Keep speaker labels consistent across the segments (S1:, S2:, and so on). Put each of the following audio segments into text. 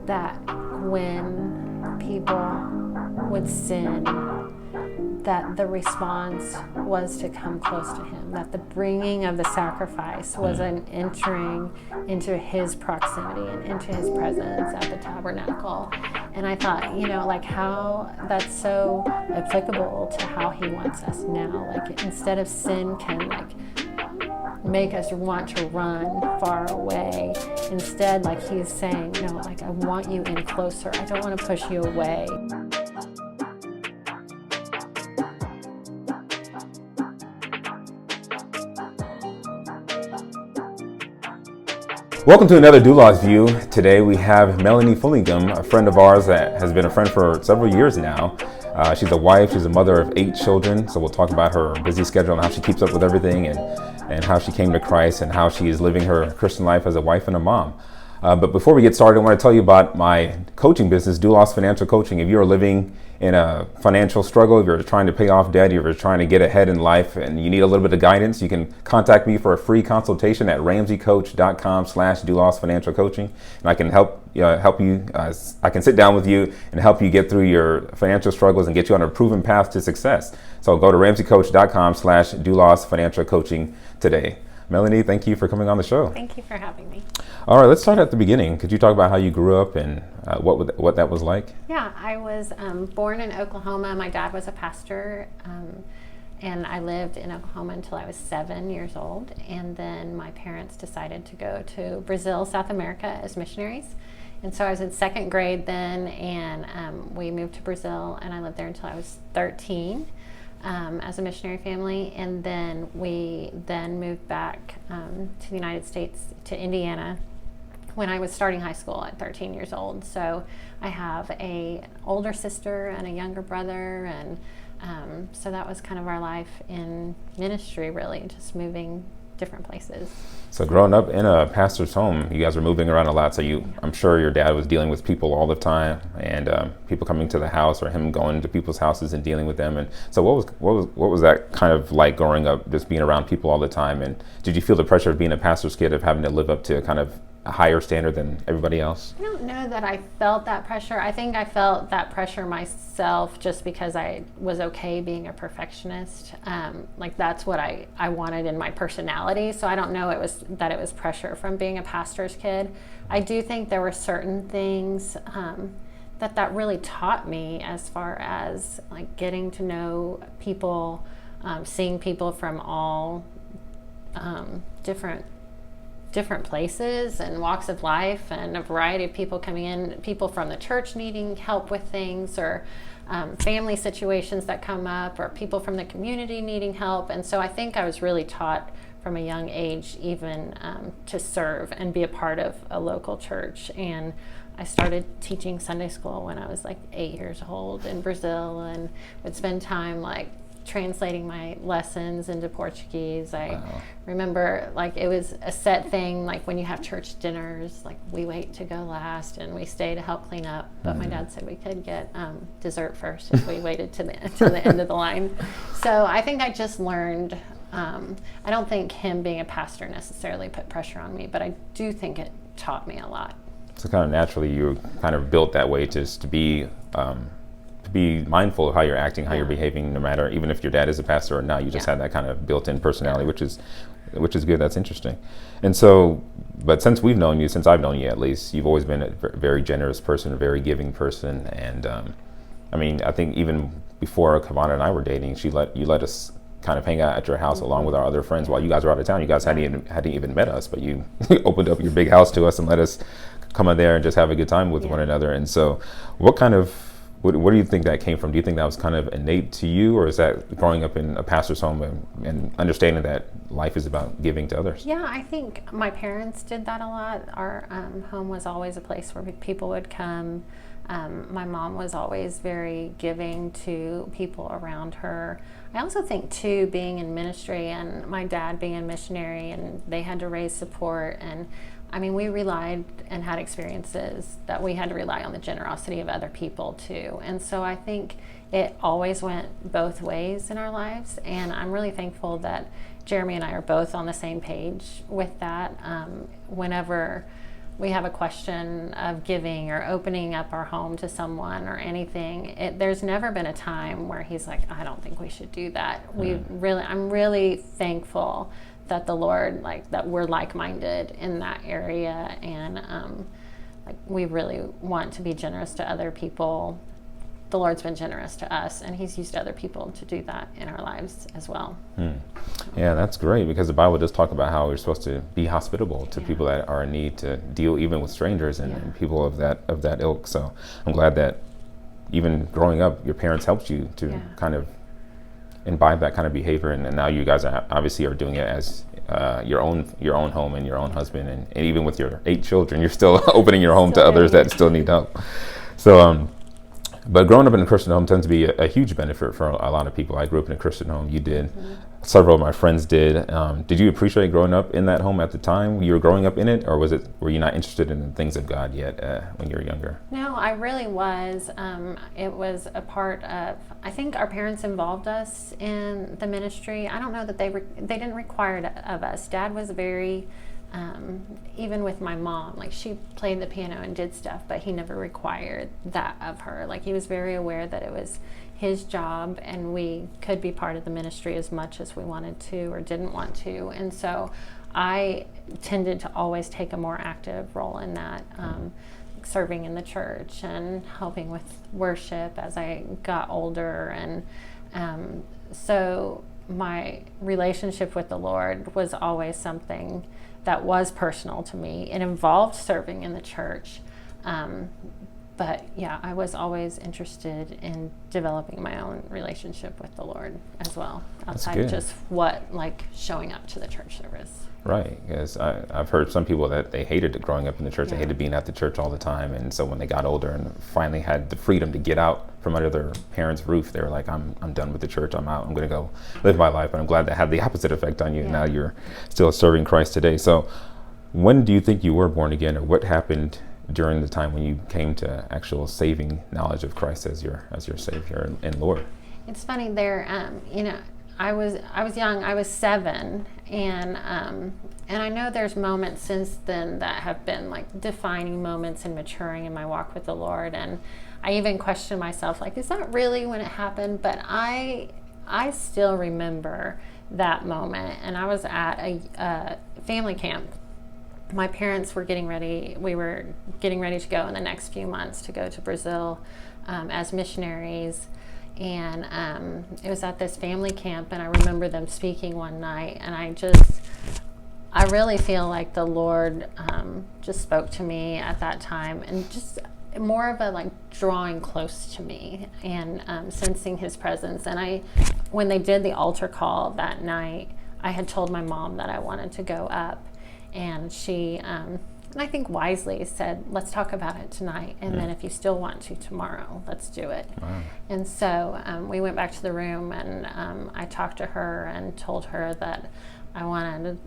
S1: that when people would sin, that the response was to come close to him, that the bringing of the sacrifice was an entering into his proximity and into his presence at the tabernacle. And I thought, like how that's so applicable to how he wants us now. Like instead of sin can make us want to run far away, instead like he's saying, no, like I want you in closer. I don't want to push you away.
S2: Welcome to another Doulos View. Today we have Melanie Fullingim, a friend of ours that has been a friend for several years now. She's a wife, she's a mother of 8 children, so we'll talk about her busy schedule and how she keeps up with everything and how she came to Christ and how she is living her Christian life as a wife and a mom. But before we get started, I want to tell you about my coaching business, Doulos Financial Coaching. If you're living in a financial struggle, if you're trying to pay off debt, if you're trying to get ahead in life and you need a little bit of guidance, you can contact me for a free consultation at ramseycoach.com/Doulos Financial Coaching. And I can help you. I can sit down with you and help you get through your financial struggles and get you on a proven path to success. So go to ramseycoach.com/Doulos Financial Coaching today. Melanie, thank you for coming on the show.
S1: Thank you for having me.
S2: All right, let's start at the beginning. Could you talk about how you grew up and what that was like?
S1: Yeah, I was born in Oklahoma. My dad was a pastor, and I lived in Oklahoma until I was 7 years old. And then my parents decided to go to Brazil, South America as missionaries. And so I was in 2nd grade then, and we moved to Brazil, and I lived there until I was 13. As a missionary family, and then we moved back to the United States, to Indiana, when I was starting high school at 13 years old. So I have an older sister and a younger brother, and so that was kind of our life in ministry, really, just moving different places.
S2: So growing up in a pastor's home, you guys were moving around a lot. So I'm sure your dad was dealing with people all the time, and people coming to the house, or him going to people's houses and dealing with them. And so what was that kind of like growing up, just being around people all the time? And did you feel the pressure of being a pastor's kid, of having to live up to kind of a higher standard than everybody else?
S1: I don't know that I felt that pressure. I think I felt that pressure myself just because I was okay being a perfectionist. Like that's what I wanted in my personality. So I don't know it was pressure from being a pastor's kid. I do think there were certain things that really taught me, as far as like getting to know people, seeing people from all different places and walks of life, and a variety of people coming in, people from the church needing help with things, or family situations that come up, or people from the community needing help. And so I think I was really taught from a young age even to serve and be a part of a local church. And I started teaching Sunday school when I was like 8 years old in Brazil, and would spend time like translating my lessons into Portuguese. I remember like it was a set thing, like when you have church dinners, like we wait to go last and we stay to help clean up, but my dad said we could get dessert first if we waited to the end of the line. So I think I just learned, I don't think him being a pastor necessarily put pressure on me, but I do think it taught me a lot.
S2: So kind of naturally you were kind of built that way, just to be mindful of how you're acting, how you're behaving, no matter, even if your dad is a pastor or not, you just had that kind of built-in personality, which is good. That's interesting. And so, but since I've known you at least, you've always been a very generous person, a very giving person. And I mean, I think even before Kavana and I were dating, you let us kind of hang out at your house along with our other friends while you guys were out of town. You guys hadn't even met us, but you opened up your big house to us and let us come in there and just have a good time with one another. And so what do you think that came from? Do you think that was kind of innate to you, or is that growing up in a pastor's home and understanding that life is about giving to others?
S1: Yeah, I think my parents did that a lot. Our home was always a place where people would come. My mom was always very giving to people around her. I also think too, being in ministry and my dad being a missionary, and they had to raise support, and I mean, we relied and had experiences that we had to rely on the generosity of other people too. And so I think it always went both ways in our lives. And I'm really thankful that Jeremy and I are both on the same page with that. Whenever we have a question of giving or opening up our home to someone or anything, there's never been a time where he's like, I don't think we should do that. I'm really thankful that the Lord, like, that we're like-minded in that area, and like, we really want to be generous to other people. The Lord's been generous to us, and he's used other people to do that in our lives as well.
S2: Yeah, that's great, because the Bible does talk about how we're supposed to be hospitable to people that are in need, to deal even with strangers and people of that ilk. So I'm glad that even growing up, your parents helped you to kind of imbibe that kind of behavior, and now you guys are obviously doing it as your own home and your own husband, and even with your 8 children, you're still opening your home to others that still need help. So but growing up in a Christian home tends to be a huge benefit for a lot of people. I grew up in a Christian home. You did. Several of my friends did. Did you appreciate growing up in that home at the time you were growing up in it, or were you not interested in the things of God yet when you were younger?
S1: No, I really was. It was a part of, I think our parents involved us in the ministry. I don't know that they didn't require it of us. Dad was very, even with my mom, like, she played the piano and did stuff, but he never required that of her. Like, he was very aware that it was his job, and we could be part of the ministry as much as we wanted to or didn't want to. And so I tended to always take a more active role in that, serving in the church and helping with worship as I got older. And so my relationship with the Lord was always something that was personal to me. It involved serving in the church. But yeah, I was always interested in developing my own relationship with the Lord as well, outside of just showing up to the church service.
S2: Right, because I've heard some people that they hated growing up in the church. They hated being at the church all the time, and so when they got older and finally had the freedom to get out from under their parents' roof, they were like, I'm done with the church. I'm out. I'm going to go live my life. And I'm glad that had the opposite effect on you. Yeah. Now you're still serving Christ today. So when do you think you were born again, or what happened during the time when you came to actual saving knowledge of Christ as your Savior and Lord?
S1: It's funny there. I was young. I was 7, and I know there's moments since then that have been like defining moments in maturing in my walk with the Lord. And I even questioned myself, like, is that really when it happened? But I still remember that moment. And I was at a family camp. My parents were getting ready. We were getting ready to go in the next few months to go to Brazil as missionaries. And it was at this family camp, and I remember them speaking one night, and I really feel like the Lord just spoke to me at that time, and just more of a like drawing close to me and sensing his presence. And when they did the altar call that night, I had told my mom that I wanted to go up, and she and I think wisely said, let's talk about it tonight, and then if you still want to tomorrow, let's do it. Wow. And so we went back to the room, and I talked to her and told her that I wanted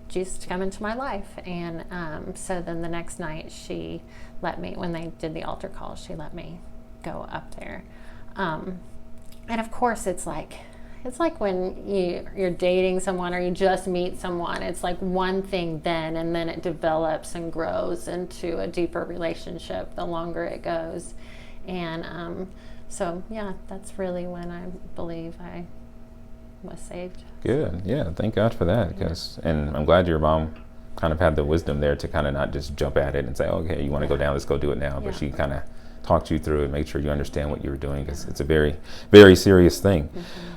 S1: Jesus to come into my life. And so then the next night she let me, when they did the altar call, she let me go up there. And of course it's like when you're dating someone or you just meet someone, it's like one thing then, and then it develops and grows into a deeper relationship the longer it goes. And so, yeah, that's really when I believe I was saved.
S2: Good. Yeah, thank God for that. And I'm glad your mom kind of had the wisdom there to kind of not just jump at it and say, okay, you want to go down, let's go do it now. But she kind of talked you through and made sure you understand what you were doing, because it's a very, very serious thing.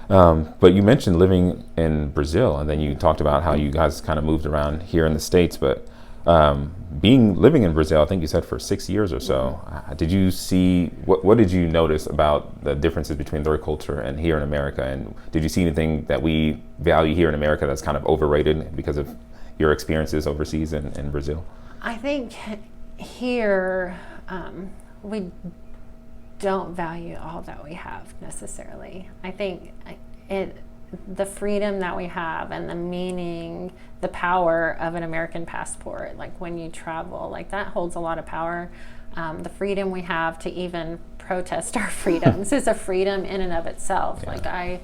S2: But you mentioned living in Brazil, and then you talked about how you guys kind of moved around here in the States. But living in Brazil, I think you said for 6 years or so, did you see, what did you notice about the differences between their culture and here in America? And did you see anything that we value here in America that's kind of overrated because of your experiences overseas in Brazil?
S1: I think here, we don't value all that we have necessarily. I think the freedom that we have and the meaning, the power of an American passport, like when you travel, like that holds a lot of power. The freedom we have to even protest our freedoms is a freedom in and of itself. Yeah. Like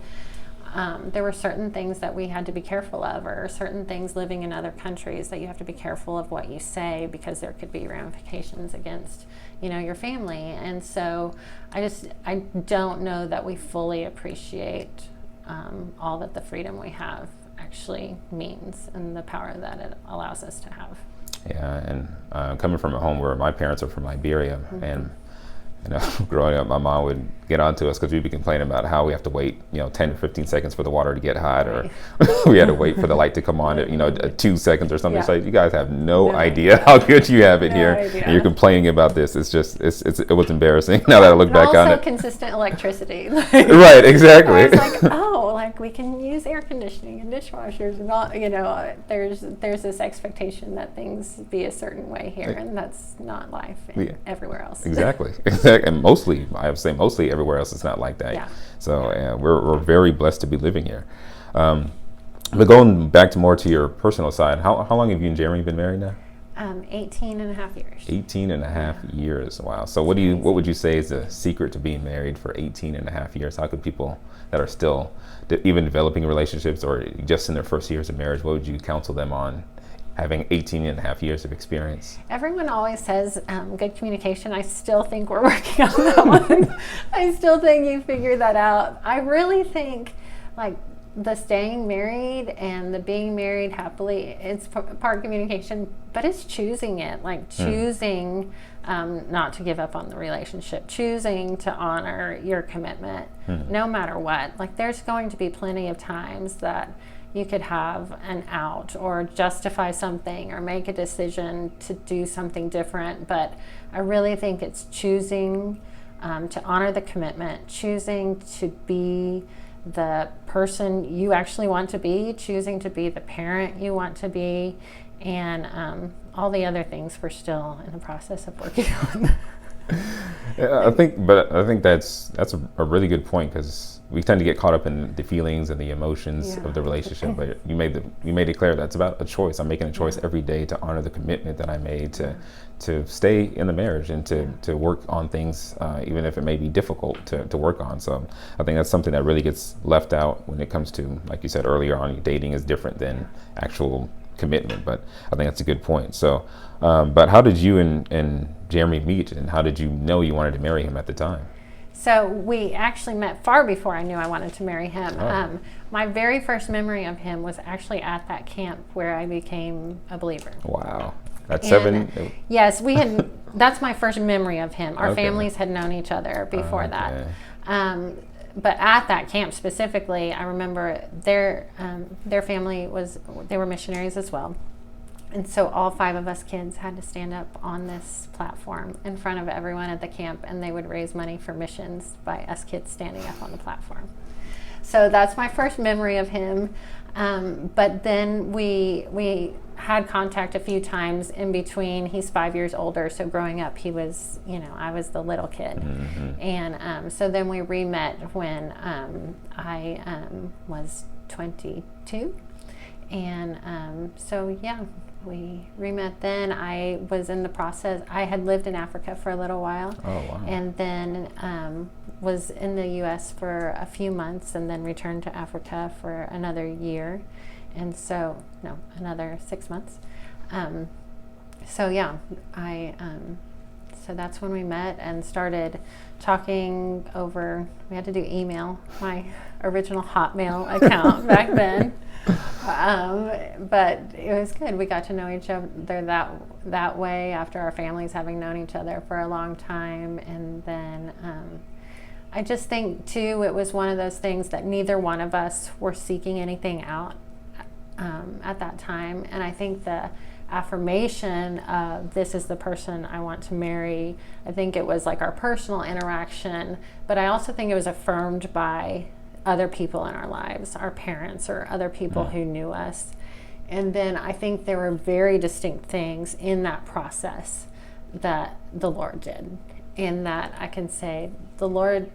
S1: there were certain things that we had to be careful of, or certain things living in other countries that you have to be careful of what you say, because there could be ramifications against, your family. And so I don't know that we fully appreciate all that the freedom we have actually means, and the power that it allows us to have.
S2: Yeah, and coming from a home where my parents are from Liberia, and growing up, my mom would get on to us because we'd be complaining about how we have to wait, 10 to 15 seconds for the water to get hot, or we had to wait for the light to come on at 2 seconds or something. It's like, you guys have no idea how good you have it here, and you're complaining about this. It's just, it was embarrassing now that I look back on it.
S1: Also consistent electricity.
S2: Right, exactly.
S1: I was like, we can use air conditioning and dishwashers, and all, there's this expectation that things be a certain way here, and that's not life everywhere else.
S2: Exactly. And mostly, I would say mostly everywhere else it's not like that. Yeah. So we're very blessed to be living here. But going back more to your personal side, how long have you and Jeremy been married now?
S1: 18 and a half years.
S2: 18 and a half years. Wow. So what would you say is the secret to being married for 18 and a half years? How could people that are still even developing relationships or just in their first years of marriage, what would you counsel them on having 18 and a half years of experience?
S1: Everyone always says good communication. I still think we're working on that one. I still think you figure that out. I really think the staying married and the being married happily, it's part communication, but it's choosing it, choosing not to give up on the relationship, choosing to honor your commitment no matter what. There's going to be plenty of times that you could have an out or justify something or make a decision to do something different. But I really think it's choosing to honor the commitment, choosing to be the person you actually want to be, choosing to be the parent you want to be, and all the other things we're still in the process of working on.
S2: I think that's a really good point, because we tend to get caught up in the feelings and the emotions of the relationship. But you made it clear that's about a choice. I'm making a choice every day to honor the commitment that I made to stay in the marriage and to work on things, even if it may be difficult to work on. So I think that's something that really gets left out when it comes to, like you said earlier on, dating is different than actual commitment. But I think that's a good point. So, but how did you and Jeremy meet, and how did you know you wanted to marry him at the time?
S1: So we actually met far before I knew I wanted to marry him. Oh. My very first memory of him was actually at that camp where I became a believer.
S2: Wow. At 7?
S1: Yes, we had. That's my first memory of him. Our families had known each other before that. But at that camp specifically, I remember their family they were missionaries as well. And so all 5 of us kids had to stand up on this platform in front of everyone at the camp, and they would raise money for missions by us kids standing up on the platform. So that's my first memory of him. But then we had contact a few times in between. He's 5 years older, so growing up he was, I was the little kid. Mm-hmm. And so then we re-met when I was 22. And so we re-met then. I was in the process. I had lived in Africa for a little while. Oh, wow. And then was in the U.S. for a few months, and then returned to Africa for another year. And so, another 6 months. So that's when we met and started talking over, we had to do email, my original Hotmail account back then. But it was good. We got to know each other that way after our families having known each other for a long time. And then I just think too, it was one of those things that neither one of us were seeking anything out at that time. And I think the affirmation of this is the person I want to marry, I think it was our personal interaction, but I also think it was affirmed by other people in our lives, our parents or other people who knew us. And then I think there were very distinct things in that process that the Lord did, in that I can say the Lord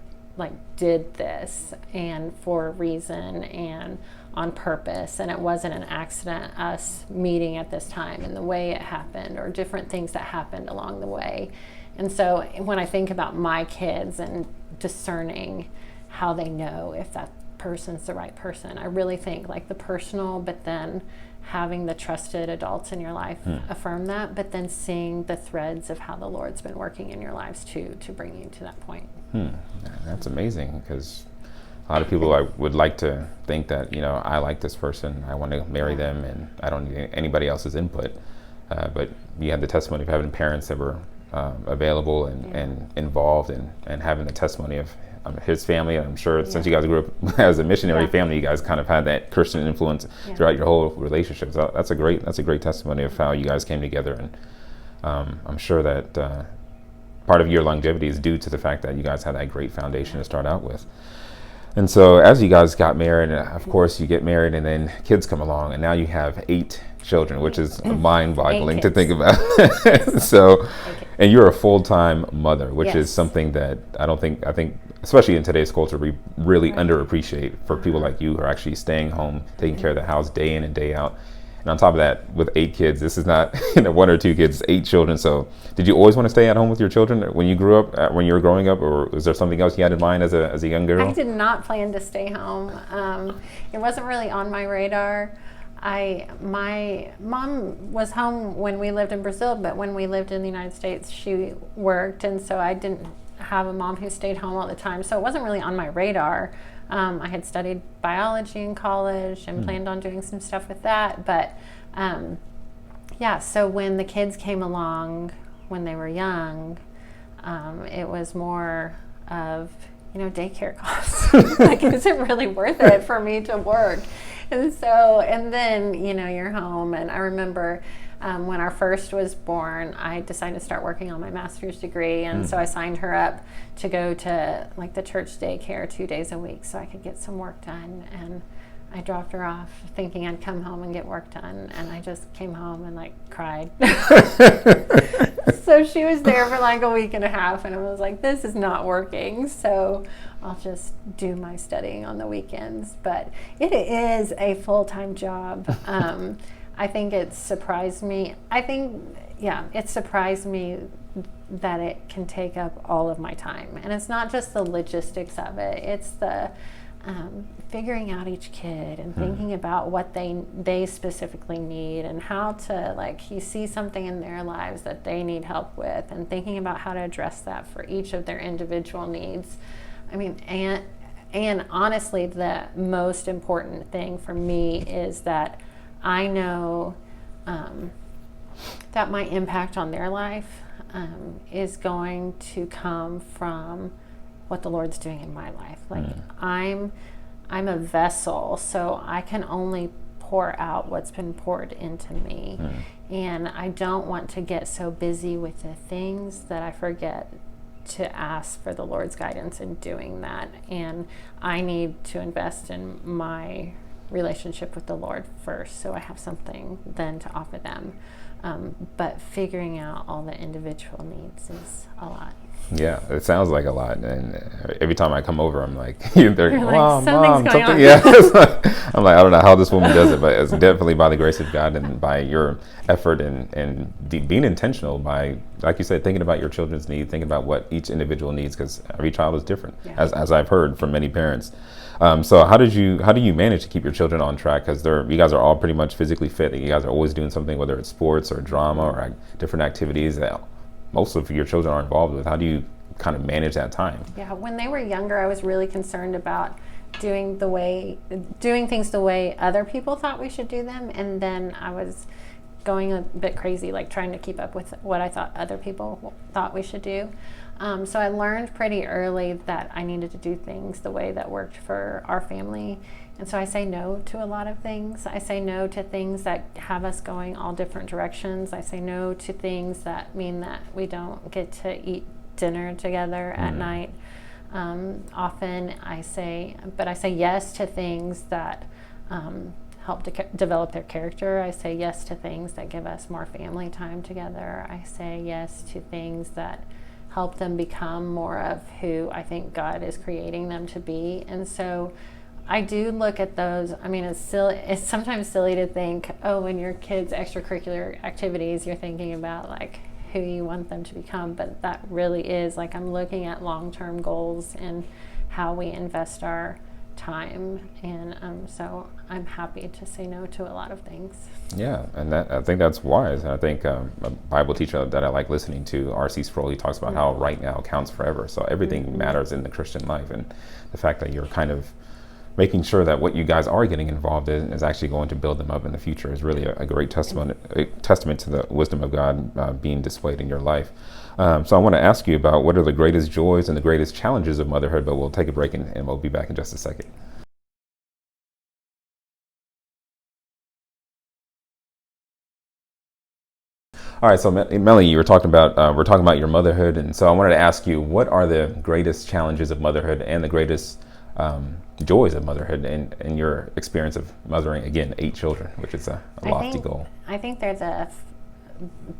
S1: did this and for a reason and on purpose, and it wasn't an accident us meeting at this time and the way it happened, or different things that happened along the way. And so when I think about my kids and discerning how they know if person's the right person. I really think like the personal, but then having the trusted adults in your life affirm that, but then seeing the threads of how the Lord's been working in your lives to bring you to that point.
S2: That's amazing, because a lot of people would like to think that, I like this person, I want to marry them, and I don't need anybody else's input. But you had the testimony of having parents that were available and involved, and having the testimony of his family. And I'm sure since you guys grew up as a missionary family, you guys kind of had that Christian influence throughout your whole relationship. So that's a great testimony of how you guys came together. And I'm sure that part of your longevity is due to the fact that you guys had that great foundation to start out with. And so as you guys got married, of course you get married, and then kids come along, and now you have 8 children, which is mind-boggling to think about. So, and you're a full-time mother, which is something that I think, especially in today's culture, we really underappreciate for people like you who are actually staying home, taking care of the house day in and day out. And on top of that, with 8 kids, this is not 1 or 2 kids, 8 children. So did you always want to stay at home with your children when you grew up, when you were growing up, or was there something else you had in mind as a young girl?
S1: I did not plan to stay home. It wasn't really on my radar. My mom was home when we lived in Brazil, but when we lived in the United States, she worked, and so I didn't have a mom who stayed home all the time. So it wasn't really on my radar. I had studied biology in college and planned on doing some stuff with that. But so when the kids came along when they were young, it was more of, daycare costs. Like, is it really worth it for me to work? And then, you're home. And I remember when our first was born, I decided to start working on my master's degree. And so I signed her up to go to like the church daycare 2 days a week so I could get some work done. And I dropped her off thinking I'd come home and get work done. And I just came home and cried. So she was there for like a week and a half, and I was like, this is not working. So I'll just do my studying on the weekends. But it is a full-time job. I think it surprised me. It surprised me that it can take up all of my time. And it's not just the logistics of it. It's the figuring out each kid and thinking about what they specifically need, and how to, you see something in their lives that they need help with, and thinking about how to address that for each of their individual needs. I mean, and honestly, the most important thing for me is that I know that my impact on their life is going to come from what the Lord's doing in my life. I'm a vessel, so I can only pour out what's been poured into me. And I don't want to get so busy with the things that I forget to ask for the Lord's guidance in doing that. And I need to invest in my relationship with the Lord first, so I have something then to offer them. But figuring out all the individual needs is a lot.
S2: Yeah, it sounds like a lot. And every time I come over, I'm like, they're
S1: like,
S2: Mom,
S1: something's going on.
S2: Yeah. I'm like, I don't know how this woman does it, but it's definitely by the grace of God and by your effort and being intentional by, like you said, thinking about your children's needs, thinking about what each individual needs, because every child is different, as I've heard from many parents. So how do you manage to keep your children on track? Because you guys are all pretty much physically fit. You guys are always doing something, whether it's sports or drama or different activities that most of your children are involved with. How do you kind of manage that time?
S1: Yeah, when they were younger, I was really concerned about doing things the way other people thought we should do them, and then I was going a bit crazy, trying to keep up with what I thought other people thought we should do. So I learned pretty early that I needed to do things the way that worked for our family. And so I say no to a lot of things. I say no to things that have us going all different directions. I say no to things that mean that we don't get to eat dinner together at night. Often I say yes to things that help to develop their character. I say yes to things that give us more family time together. I say yes to things that help them become more of who I think God is creating them to be. And so I do look at those. I mean, it's sometimes silly to think, when your kids' extracurricular activities, you're thinking about who you want them to become, but that really is I'm looking at long-term goals and how we invest our time, and so I'm happy to say no to a lot of things.
S2: Yeah, and I think that's wise. And I think a Bible teacher that I like listening to, R.C. Sproul, he talks about how right now counts forever. So everything matters in the Christian life, and the fact that you're kind of making sure that what you guys are getting involved in is actually going to build them up in the future is really a great testament to the wisdom of God being displayed in your life. So I want to ask you about what are the greatest joys and the greatest challenges of motherhood, but we'll take a break and we'll be back in just a second. All right, so Melanie, we're talking about your motherhood, and so I wanted to ask you, what are the greatest challenges of motherhood and the greatest joys of motherhood in your experience of mothering, again, 8 children, which is a lofty goal?
S1: I think there's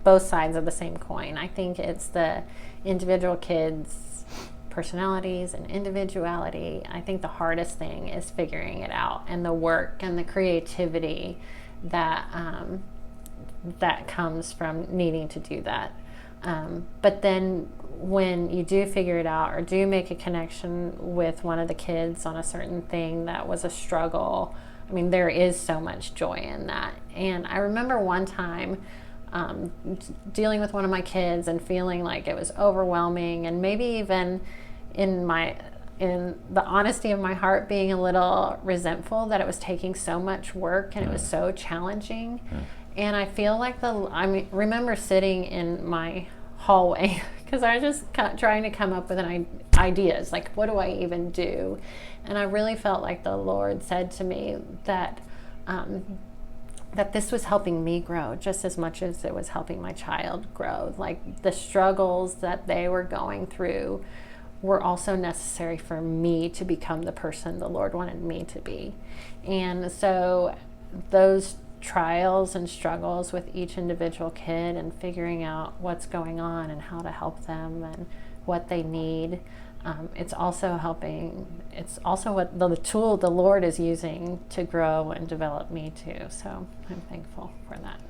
S1: both sides of the same coin. I think it's the individual kids' personalities and individuality. I think the hardest thing is figuring it out, and the work and the creativity that that comes from needing to do that. But then when you do figure it out or do make a connection with one of the kids on a certain thing that was a struggle, I mean, there is so much joy in that. And I remember one time dealing with one of my kids and feeling like it was overwhelming, and maybe even in the honesty of my heart being a little resentful that it was taking so much work and it was so challenging. And I feel like remember sitting in my hallway because I was just trying to come up with ideas, like what do I even do? And I really felt like the Lord said to me that that this was helping me grow just as much as it was helping my child grow. Like the struggles that they were going through were also necessary for me to become the person the Lord wanted me to be. And so those trials and struggles with each individual kid and figuring out what's going on and how to help them and what they need, it's also what the tool the Lord is using to grow and develop me too. So I'm thankful for that.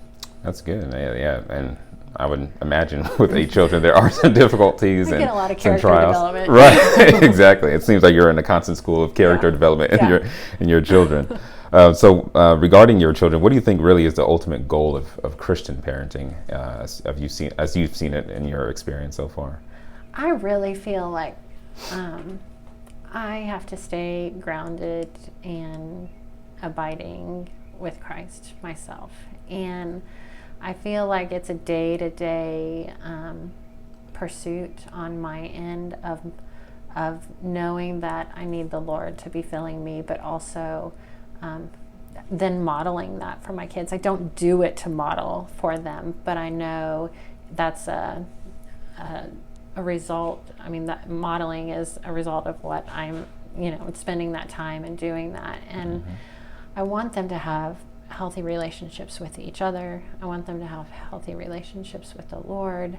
S2: That's good. Yeah, and I would imagine with 8 children there are some difficulties and
S1: get a lot of
S2: some
S1: character
S2: trials.
S1: development.
S2: Right, exactly. It seems like you're in a constant school of character development in your children. So regarding your children, what do you think really is the ultimate goal of Christian parenting as you've seen it in your experience so far?
S1: I really feel like I have to stay grounded and abiding with Christ myself. And I feel like it's a day-to-day pursuit on my end of knowing that I need the Lord to be filling me, but also then modeling that for my kids. I don't do it to model for them, but I know that's a result. I mean, that modeling is a result of what I'm, spending that time and doing that. And I want them to have healthy relationships with each other. I want them to have healthy relationships with the Lord.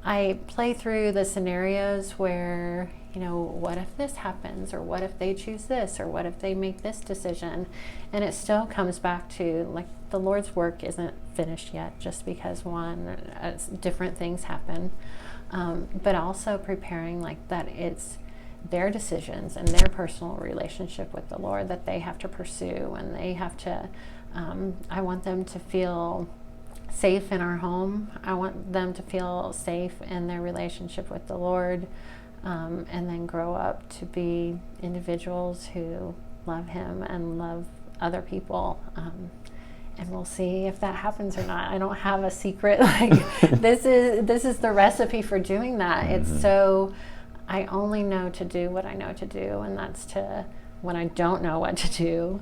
S1: I play through the scenarios where, what if this happens, or what if they choose this, or what if they make this decision? And it still comes back to, like, the Lord's work isn't finished yet just because different things happen. But also preparing like that it's their decisions and their personal relationship with the Lord that they have to pursue, and they have to, I want them to feel safe in our home. I want them to feel safe in their relationship with the Lord, and then grow up to be individuals who love Him and love other people. And we'll see if that happens or not. I don't have a secret, like this is the recipe for doing that. It's so, I only know to do what I know to do, and that's to, when I don't know what to do,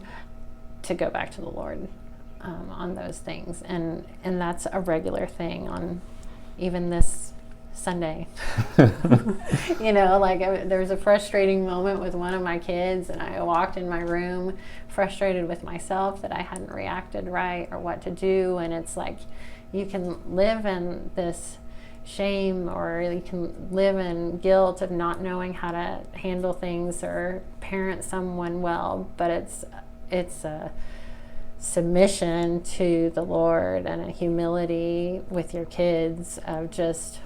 S1: to go back to the Lord on those things. And that's a regular thing on even this Sunday. There was a frustrating moment with one of my kids, and I walked in my room frustrated with myself that I hadn't reacted right or what to do. And it's like, you can live in this shame, or you can live in guilt of not knowing how to handle things or parent someone well, but it's a submission to the Lord and a humility with your kids of just,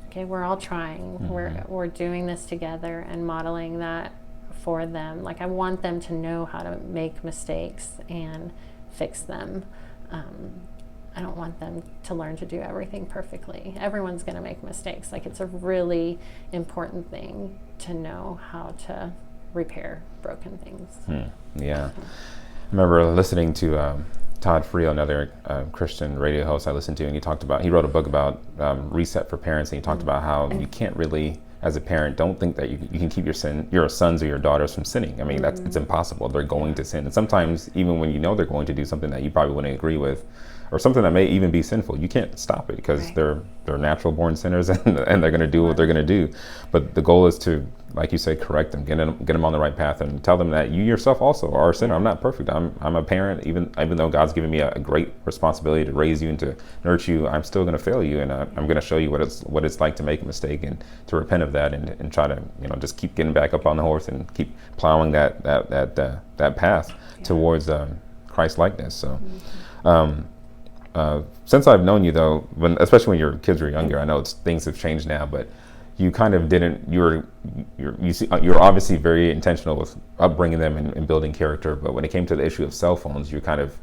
S1: okay, we're all trying. We're doing this together and modeling that for them. Like, I want them to know how to make mistakes and fix them. I don't want them to learn to do everything perfectly. Everyone's going to make mistakes. Like, it's a really important thing to know how to repair broken things.
S2: Yeah. I remember listening to Todd Friel, another Christian radio host I listened to, and he wrote a book about reset for parents, and he talked about how you can't really, as a parent, don't think that you can keep your sons or your daughters from sinning. I mean, it's impossible. They're going to sin. And sometimes, even when you know they're going to do something that you probably wouldn't agree with, or something that may even be sinful, you can't stop it, because they're natural born sinners, and they're going to do what they're going to do. But the goal is to, like you say, correct them, get them on the right path, and tell them that you yourself also are a sinner. I'm not perfect. I'm a parent. Even though God's given me a great responsibility to raise you and to nurture you, I'm still going to fail you, and I'm going to show you what it's like to make a mistake, and to repent of that, and try to just keep getting back up on the horse and keep plowing that path towards Christ likeness. So. Since I've known you, though, especially when your kids were younger, I know things have changed now, but you kind of didn't. You're obviously very intentional with upbringing them and building character. But when it came to the issue of cell phones, you kind of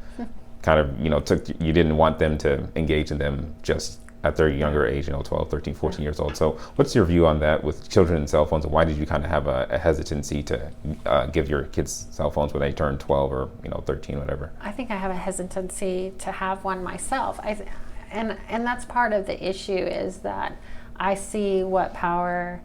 S2: you didn't want them to engage in them just at their younger age, 12, 13, 14 years old. So what's your view on that with children and cell phones, and why did you kind of have a hesitancy to give your kids cell phones when they turn 12 or 13, whatever?
S1: I think I have a hesitancy to have one myself. And that's part of the issue, is that I see what power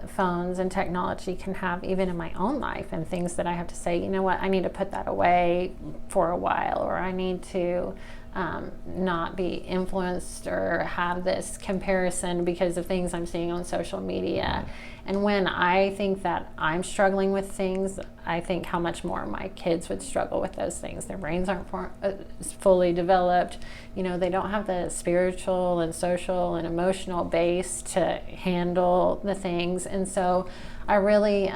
S1: phones and technology can have even in my own life, and things that I have to say, you know what, I need to put that away for a while, or I need to not be influenced or have this comparison because of things I'm seeing on social media. And when I think that I'm struggling with things, I think how much more my kids would struggle with those things. Their brains aren't fully developed. They don't have the spiritual and social and emotional base to handle the things. And so I really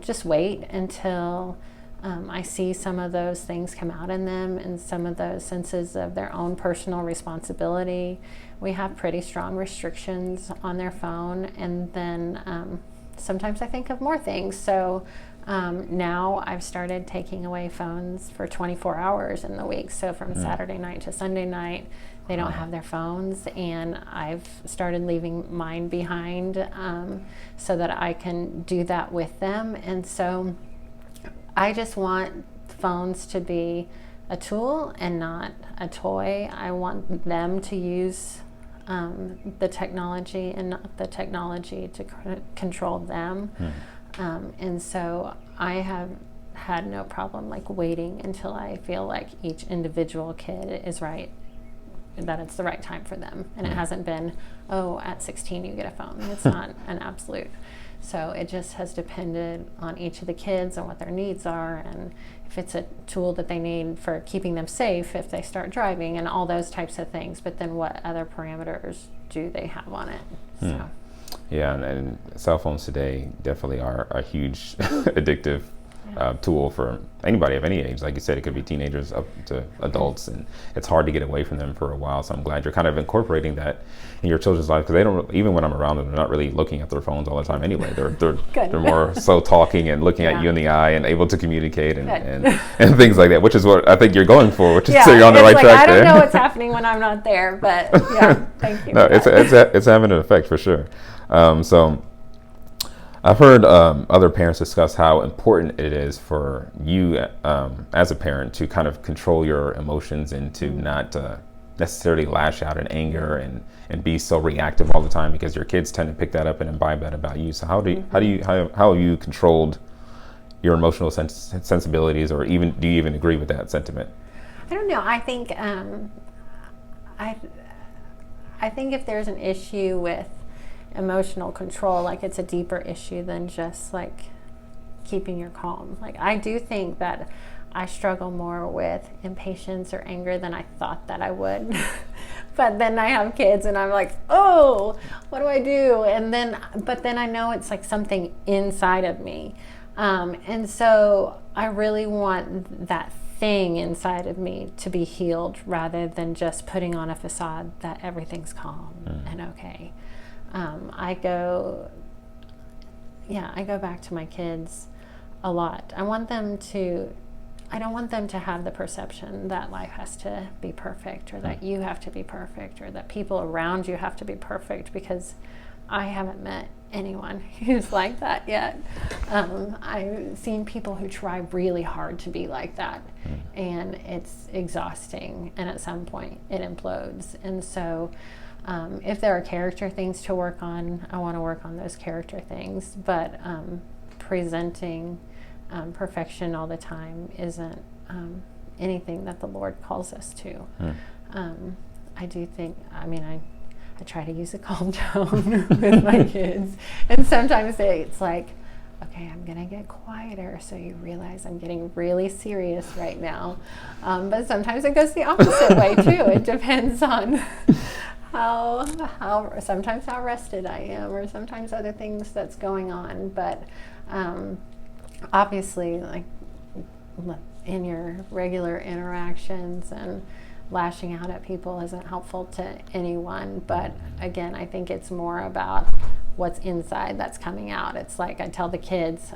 S1: just wait until I see some of those things come out in them, and some of those senses of their own personal responsibility. We have pretty strong restrictions on their phone, and then sometimes I think of more things. So now I've started taking away phones for 24 hours in the week. So from Saturday night to Sunday night, they don't have their phones, and I've started leaving mine behind so that I can do that with them. And so I just want phones to be a tool and not a toy. I want them to use the technology and not the technology to control them. And so I have had no problem waiting until I feel like each individual kid is right, that it's the right time for them. And it hasn't been, at 16 you get a phone. It's not an absolute. So it just has depended on each of the kids and what their needs are, and if it's a tool that they need for keeping them safe if they start driving, and all those types of things. But then what other parameters do they have on it? So.
S2: Yeah, and cell phones today definitely are a huge addictive tool for anybody of any age. Like you said, it could be teenagers up to adults, and it's hard to get away from them for a while. So I'm glad you're kind of incorporating that in your children's life, because they don't, even when I'm around them, they're not really looking at their phones all the time anyway. They're more so talking and looking at you in the eye and able to communicate and things like that, which is what I think you're going for, which is so you're on the right track there.
S1: I don't know what's happening when I'm not there, but thank you.
S2: No, it's having an effect for sure. So I've heard other parents discuss how important it is for you as a parent to kind of control your emotions and to not necessarily lash out in anger and be so reactive all the time, because your kids tend to pick that up and imbibe that about you. So how have you controlled your emotional sensibilities, or even do you even agree with that sentiment?
S1: I don't know. I think I think if there's an issue with emotional control, it's a deeper issue than just keeping your calm. I do think that I struggle more with impatience or anger than I thought that I would. But then I have kids and I'm like, oh, what do I do? But then I know it's something inside of me. And so I really want that thing inside of me to be healed, rather than just putting on a facade that everything's calm and okay. I go back to my kids a lot. I don't want them to have the perception that life has to be perfect, or that you have to be perfect, or that people around you have to be perfect, because I haven't met anyone who's like that yet. I've seen people who try really hard to be like that, and it's exhausting, and at some point it implodes. And so if there are character things to work on, I want to work on those character things, but presenting perfection all the time isn't anything that the Lord calls us to. I do think, I try to use a calm tone with my kids, and sometimes it's like, okay, I'm gonna get quieter so you realize I'm getting really serious right now. But sometimes it goes the opposite way too. It depends on sometimes how rested I am, or sometimes other things that's going on. But obviously, like in your regular interactions, and lashing out at people isn't helpful to anyone. But again, I think it's more about what's inside that's coming out. It's like I tell the kids,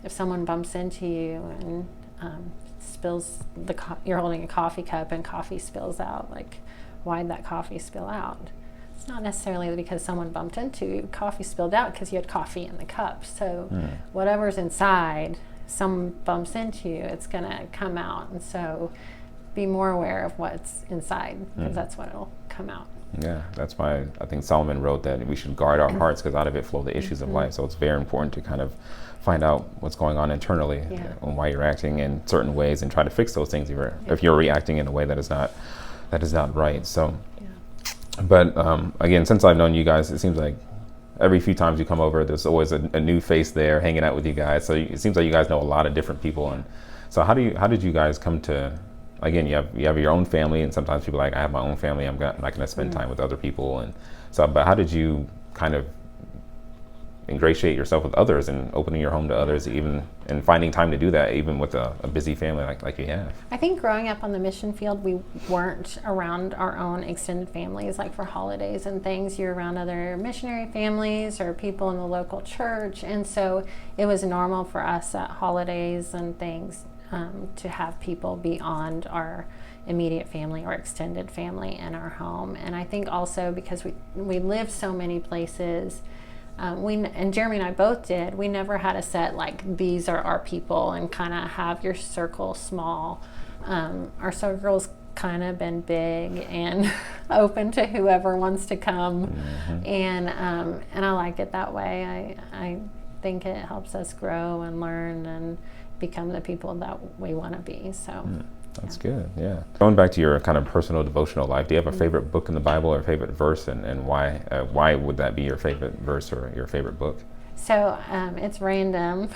S1: if someone bumps into you and spills you're holding a coffee cup and coffee spills out, like, why'd that coffee spill out? It's not necessarily because someone bumped into you. Coffee spilled out because you had coffee in the cup. So whatever's inside, someone bumps into you, it's gonna come out. And so be more aware of what's inside, because that's what will come out.
S2: Yeah, that's why I think Solomon wrote that we should guard our hearts, because out of it flow the issues of life. So it's very important to kind of find out what's going on internally, and why you're acting in certain ways, and try to fix those things if you're reacting in a way that is not right. So, but again, since I've known you guys, it seems like every few times you come over, there's always a new face there hanging out with you guys. So it seems like you guys know a lot of different people. And so how did you guys come to? Again, you have your own family, and sometimes people are like, I have my own family, I'm not going to spend time with other people. And so, but how did you kind of ingratiate yourself with others, and opening your home to others, even, and finding time to do that, even with a busy family like you have?
S1: I think growing up on the mission field, we weren't around our own extended families. Like for holidays and things, you're around other missionary families or people in the local church. And so it was normal for us at holidays and things to have people beyond our immediate family or extended family in our home. And I think also because we lived so many places, and Jeremy and I both did, we never had a set like, these are our people, and kind of have your circle small. Our circle's kind of been big and open to whoever wants to come. And I like it that way. I think it helps us grow and learn and become the people that we want to be. So
S2: that's good. Yeah. Going back to your kind of personal devotional life, do you have a favorite book in the Bible, or a favorite verse, and why would that be your favorite verse or your favorite book?
S1: So it's random.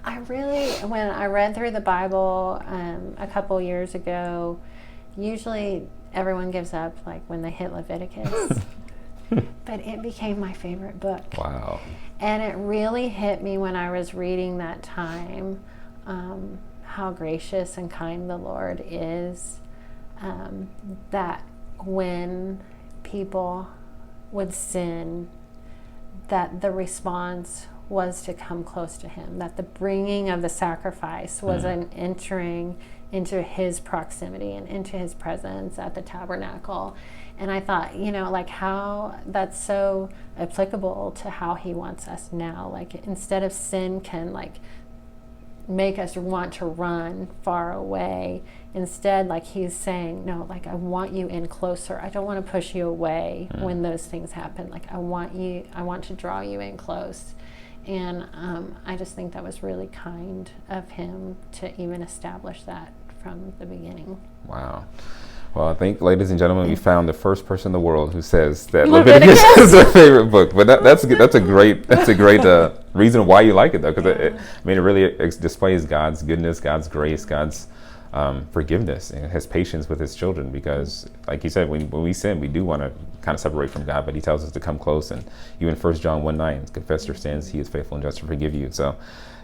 S1: When I read through the Bible a couple years ago, usually everyone gives up like when they hit Leviticus. But it became my favorite book.
S2: Wow.
S1: And it really hit me when I was reading that time, how gracious and kind the Lord is, that when people would sin, that the response was to come close to Him, that the bringing of the sacrifice was an entering into His proximity and into His presence at the tabernacle. And I thought, like how that's so applicable to how He wants us now. Like instead of sin can like make us want to run far away, instead like He's saying, no, like I want you in closer. I don't want to push you away when those things happen. Like I want to draw you in close. And I just think that was really kind of Him to even establish that from the beginning.
S2: Wow. Well, I think, ladies and gentlemen, we found the first person in the world who says that Leviticus is their favorite book. But that's a great reason why you like it, though, because it really displays God's goodness, God's grace, God's forgiveness and his patience with his children, because like you said, when we sin, we do want to kind of separate from God, but he tells us to come close, and even 1 John 1:9, confess your sins, he is faithful and just to forgive you. So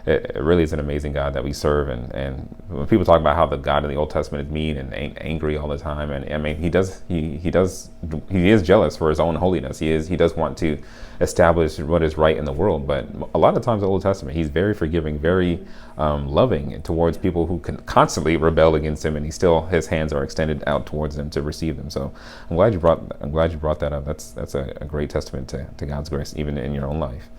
S2: it really is an amazing God that we serve. And when people talk about how the God in the Old Testament is mean and angry all the time, and I mean, he is jealous for his own holiness. He does want to establish what is right in the world. But a lot of times in the Old Testament, he's very forgiving, very loving towards people who can constantly rebel against him, and his hands are extended out towards them to receive them. So I'm glad you brought that up. That's a great testament to God's grace, even in your own life.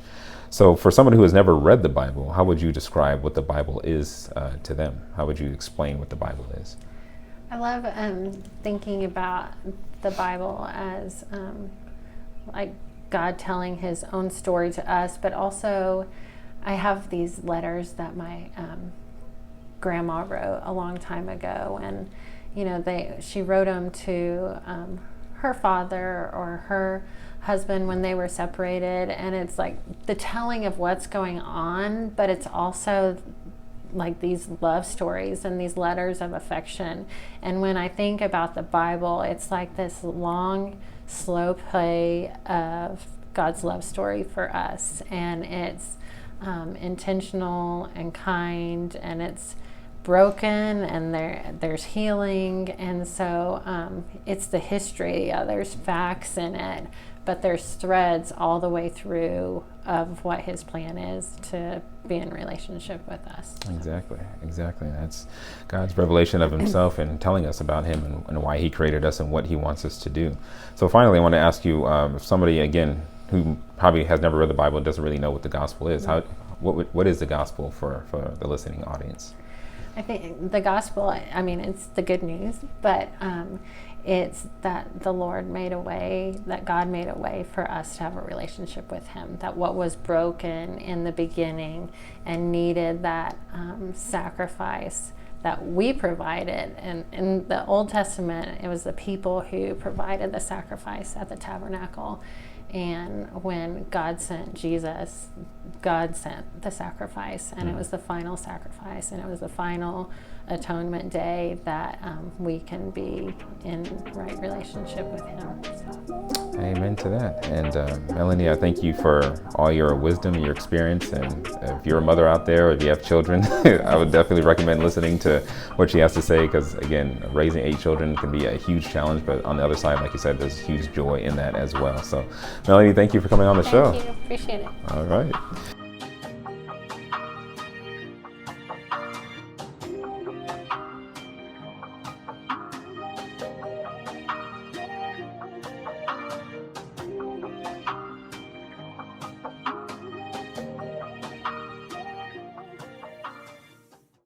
S2: So for someone who has never read the Bible, how would you describe what the Bible is to them? How would you explain what the Bible is?
S1: I love thinking about the Bible as like God telling his own story to us, but also I have these letters that my grandma wrote a long time ago, and she wrote them to her father or her husband when they were separated, and it's like the telling of what's going on, but it's also like these love stories and these letters of affection. And when I think about the Bible, it's like this long, slow play of God's love story for us, and it's intentional and kind, and it's broken, and there's healing, and so it's the history. There's facts in it, but there's threads all the way through of what his plan is to be in relationship with us.
S2: Exactly. That's God's revelation of himself and telling us about him and why he created us and what he wants us to do. So finally, I want to ask you, if somebody, again, who probably has never read the Bible and doesn't really know what the gospel is, what is the gospel for the listening audience?
S1: I think the gospel, I mean, it's the good news, but it's that the Lord made a way, that God made a way for us to have a relationship with him, that what was broken in the beginning and needed that sacrifice that we provided. And in the Old Testament, it was the people who provided the sacrifice at the tabernacle. And when God sent Jesus, God sent the sacrifice, and it was the final sacrifice, and it was the final atonement day that we can be in right relationship with him. So.
S2: Amen to that. And Melanie, I thank you for all your wisdom and your experience. And if you're a mother out there, or if you have children, I would definitely recommend listening to what she has to say, because again, raising 8 children can be a huge challenge, but on the other side, like you said, there's huge joy in that as well. So Melanie, thank you for coming on the show.
S1: Thank you. Appreciate it.
S2: All right.